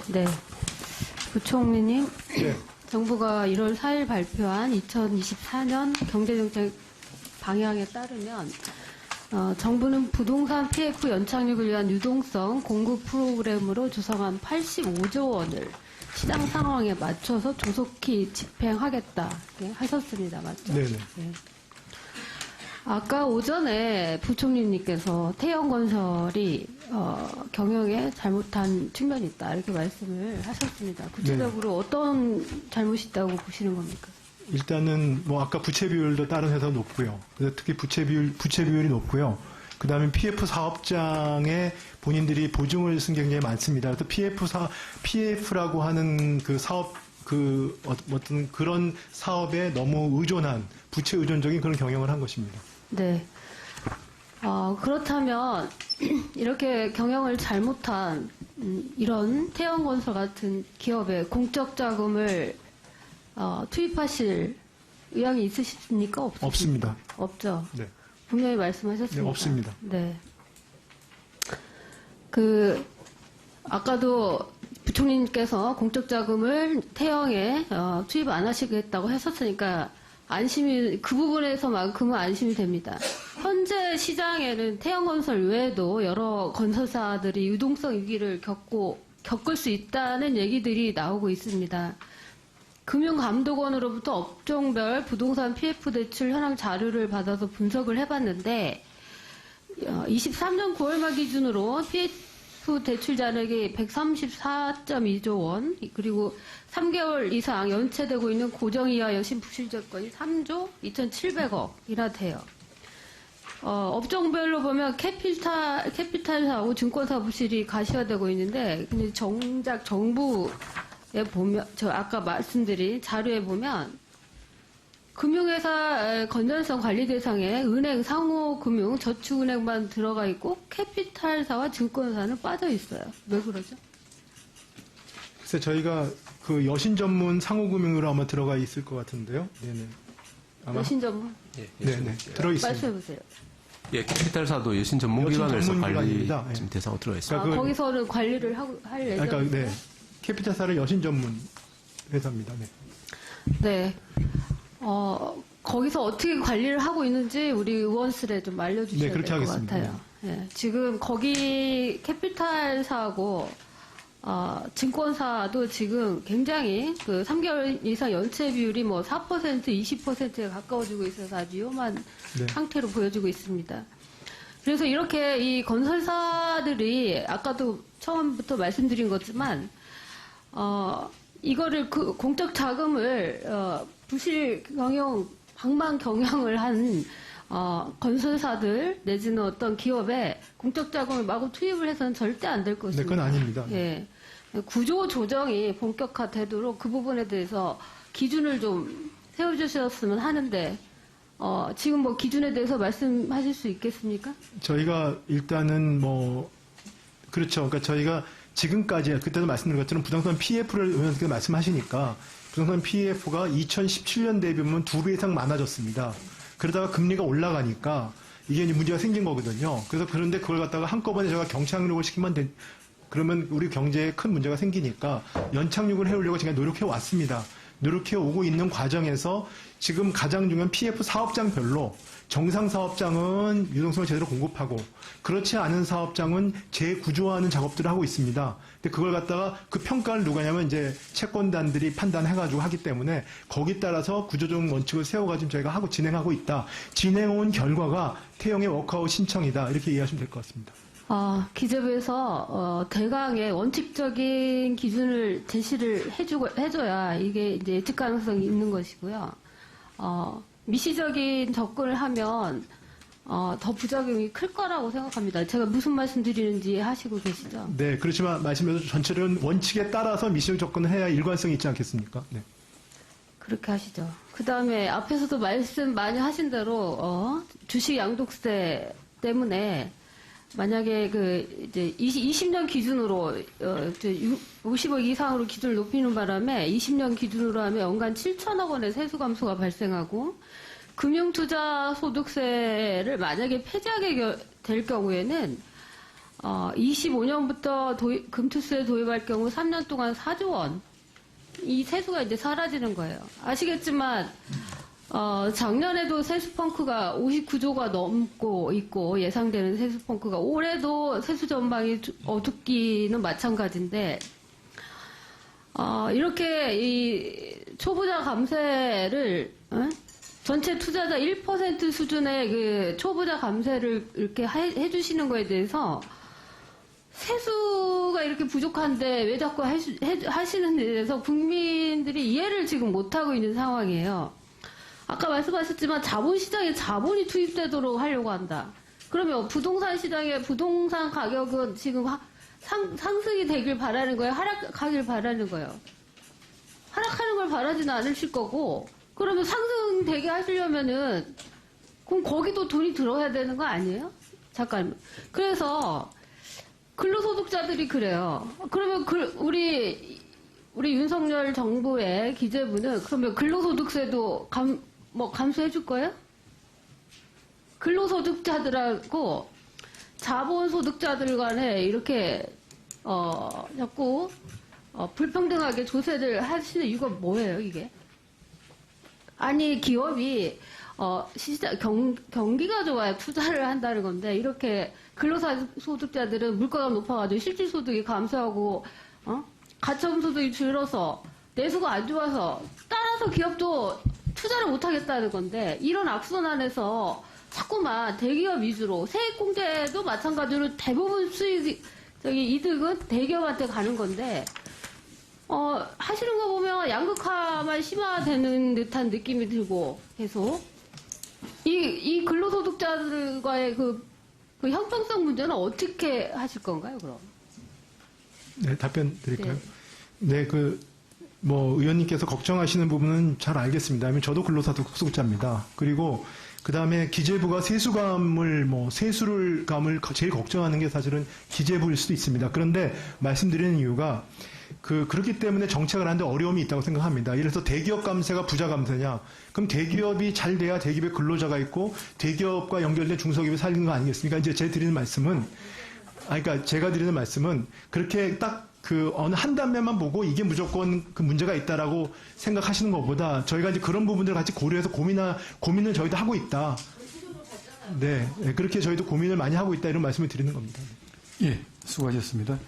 네. 부총리님, 네. 정부가 1월 4일 발표한 2024년 경제정책 방향에 따르면 정부는 부동산 PF 연착륙을 위한 유동성 공급 프로그램으로 조성한 85조 원을 시장 상황에 맞춰서 조속히 집행하겠다 이렇게 하셨습니다. 맞죠? 네네. 네. 아까 오전에 부총리님께서 태영건설이 경영에 잘못한 측면이 있다 이렇게 말씀을 하셨습니다. 구체적으로 어떤 잘못이 있다고 보시는 겁니까? 일단은 뭐 아까 부채 비율도 다른 회사 높고요. 그래서 특히 부채 비율이 높고요. 그 다음에 PF 사업장에 본인들이 보증을 쓴 게 굉장히 많습니다. 그래서 PF라고 하는 그 사업, 어떤 그런 사업에 너무 의존한, 부채 의존적인 그런 경영을 한 것입니다. 네. 그렇다면 이렇게 경영을 잘못한 이런 태영건설 같은 기업에 공적 자금을 투입하실 의향이 있으십니까? 없습니다. 없죠. 네. 분명히 말씀하셨습니다. 네, 없습니다. 네. 아까도 부총리님께서 공적 자금을 태영에 투입 안 하시겠다고 했었으니까 그 부분에서만큼은 안심이 됩니다. 현재 시장에는 태영건설 외에도 여러 건설사들이 유동성 위기를 겪을 수 있다는 얘기들이 나오고 있습니다. 금융감독원으로부터 업종별 부동산 PF 대출 현황 자료를 받아서 분석을 해봤는데 23년 9월 말 기준으로 PF 대출 잔액이 134.2조 원, 그리고 3개월 이상 연체되고 있는 고정이하 여신 부실적건이 3조 2,700억이나 돼요. 업종별로 보면 캐피탈사하고 증권사 부실이 가시화되고 있는데, 근데 정작 정부에 보면, 아까 말씀드린 자료에 보면, 금융회사 건전성 관리 대상에 은행, 상호금융, 저축은행만 들어가 있고 캐피탈사와 증권사는 빠져 있어요. 왜 그러죠? 그래서 저희가 그 여신 전문 상호금융으로 아마 들어가 있을 것 같은데요. 네네. 여신 전문? 예, 네네. 들어 있습니다. 말씀해 보세요. 예, 캐피탈사도 여신 전문기관에서 여신 관리 전문기관입니다. 예. 지금 대상으로 들어가 있습니다. 그러니까 거기서는 관리를 할 예정이에요? 그러니까 네. 캐피탈사를 여신 전문 회사입니다. 네. 네. 거기서 어떻게 관리를 하고 있는지 우리 의원실에 좀 알려주셔야 네, 그렇게 될 것 하겠습니다. 같아요. 예, 지금 거기 캐피탈사하고 증권사도 지금 굉장히 그 3개월 이상 연체 비율이 뭐 4%, 20%에 가까워지고 있어서 아주 위험한 네. 상태로 보여지고 있습니다. 그래서 이렇게 이 건설사들이 아까도 처음부터 말씀드린 거지만 이거를 그 공적 자금을 부실 경영, 방만 경영을 한 건설사들 내지는 어떤 기업에 공적 자금을 마구 투입을 해서는 절대 안 될 것입니다. 네, 그건 아닙니다. 예. 구조 조정이 본격화되도록 그 부분에 대해서 기준을 좀 세워주셨으면 하는데 지금 뭐 기준에 대해서 말씀하실 수 있겠습니까? 저희가 일단은 뭐 그렇죠. 그러니까 저희가 지금까지 그때도 말씀드린 것처럼 부동산 PF를 의원님께서 말씀하시니까 부동산 PF가 2017년 대비 보면 2배 이상 많아졌습니다. 그러다가 금리가 올라가니까 이게 이제 문제가 생긴 거거든요. 그래서 그런데 그걸 갖다가 한꺼번에 제가 경착륙을 시키면 그러면 우리 경제에 큰 문제가 생기니까 연착륙을 해오려고 제가 노력해 왔습니다. 노력해 오고 있는 과정에서 지금 가장 중요한 PF 사업장별로 정상 사업장은 유동성을 제대로 공급하고 그렇지 않은 사업장은 재구조화하는 작업들을 하고 있습니다. 근데 그걸 갖다가 그 평가를 누가 하냐면 이제 채권단들이 판단해가지고 하기 때문에 거기 따라서 구조적 원칙을 세워가지고 저희가 진행하고 있다. 진행해온 결과가 태영의 워크아웃 신청이다. 이렇게 이해하시면 될 것 같습니다. 기재부에서 대강의 원칙적인 기준을 제시를 해줘야 이게 이제 예측 가능성이 있는 것이고요. 미시적인 접근을 하면 더 부작용이 클 거라고 생각합니다. 제가 무슨 말씀드리는지 하시고 계시죠? 네, 그렇지만 말씀해서 전체적인 원칙에 따라서 미시적 접근을 해야 일관성이 있지 않겠습니까? 네. 그렇게 하시죠. 그 다음에 앞에서도 말씀 많이 하신 대로 주식 양도세 때문에 만약에 이제 20년 기준으로 50억 이상으로 기준을 높이는 바람에 20년 기준으로 하면 연간 7천억 원의 세수 감소가 발생하고 금융투자소득세를 만약에 폐지하게 될 경우에는 25년부터 금투세 도입할 경우 3년 동안 4조 원. 이 세수가 이제 사라지는 거예요. 아시겠지만, 작년에도 세수 펑크가 59조가 넘고 있고 예상되는 세수 펑크가 올해도 세수 전망이 어둡기는 마찬가지인데, 이렇게 이 초보자 감세를, 전체 투자자 1% 수준의 그 초보자 감세를 이렇게 해주시는 거에 대해서 세수가 이렇게 부족한데 왜 자꾸 하시는 데 대해서 국민들이 이해를 지금 못하고 있는 상황이에요. 아까 말씀하셨지만 자본시장에 자본이 투입되도록 하려고 한다. 그러면 부동산 시장의 부동산 가격은 지금 상승이 되길 바라는 거예요? 하락하길 바라는 거예요? 하락하는 걸 바라지는 않으실 거고, 그러면 상승되게 하시려면은, 그럼 거기도 돈이 들어야 되는 거 아니에요? 잠깐. 그래서, 근로소득자들이 그래요. 그러면 우리 윤석열 정부의 기재부는 그러면 근로소득세도 감수해 줄 거예요? 근로소득자들하고 자본소득자들 간에 이렇게, 자꾸, 불평등하게 조세를 하시는 이유가 뭐예요, 이게? 아니, 기업이, 경기가 좋아야 투자를 한다는 건데, 이렇게 근로소득자들은 물가가 높아가지고 실질소득이 감소하고, 가처분소득이 줄어서, 내수가 안 좋아서, 따라서 기업도 투자를 못하겠다는 건데, 이런 악순환에서 자꾸만 대기업 위주로, 세액공제도 마찬가지로 대부분 이득은 대기업한테 가는 건데, 하시는 거 보면 양극화만 심화되는 듯한 느낌이 들고, 계속. 이 근로소득자들과의 그 형평성 문제는 어떻게 하실 건가요, 그럼? 네, 답변 드릴까요? 네, 의원님께서 걱정하시는 부분은 잘 알겠습니다. 왜냐면 저도 근로소득자입니다. 그리고, 그 다음에 기재부가 세수감을 제일 걱정하는 게 사실은 기재부일 수도 있습니다. 그런데 말씀드리는 이유가, 그렇기 때문에 정책을 하는데 어려움이 있다고 생각합니다. 예를 들어서 대기업 감세가 부자 감세냐? 그럼 대기업이 잘 돼야 대기업에 근로자가 있고 대기업과 연결된 중소기업이 살리는 거 아니겠습니까? 이제 제가 드리는 말씀은 그렇게 딱 어느 한 단면만 보고 이게 무조건 그 문제가 있다라고 생각하시는 것보다 저희가 이제 그런 부분들을 같이 고려해서 고민을 저희도 하고 있다. 네, 그렇게 저희도 고민을 많이 하고 있다 이런 말씀을 드리는 겁니다. 예, 수고하셨습니다.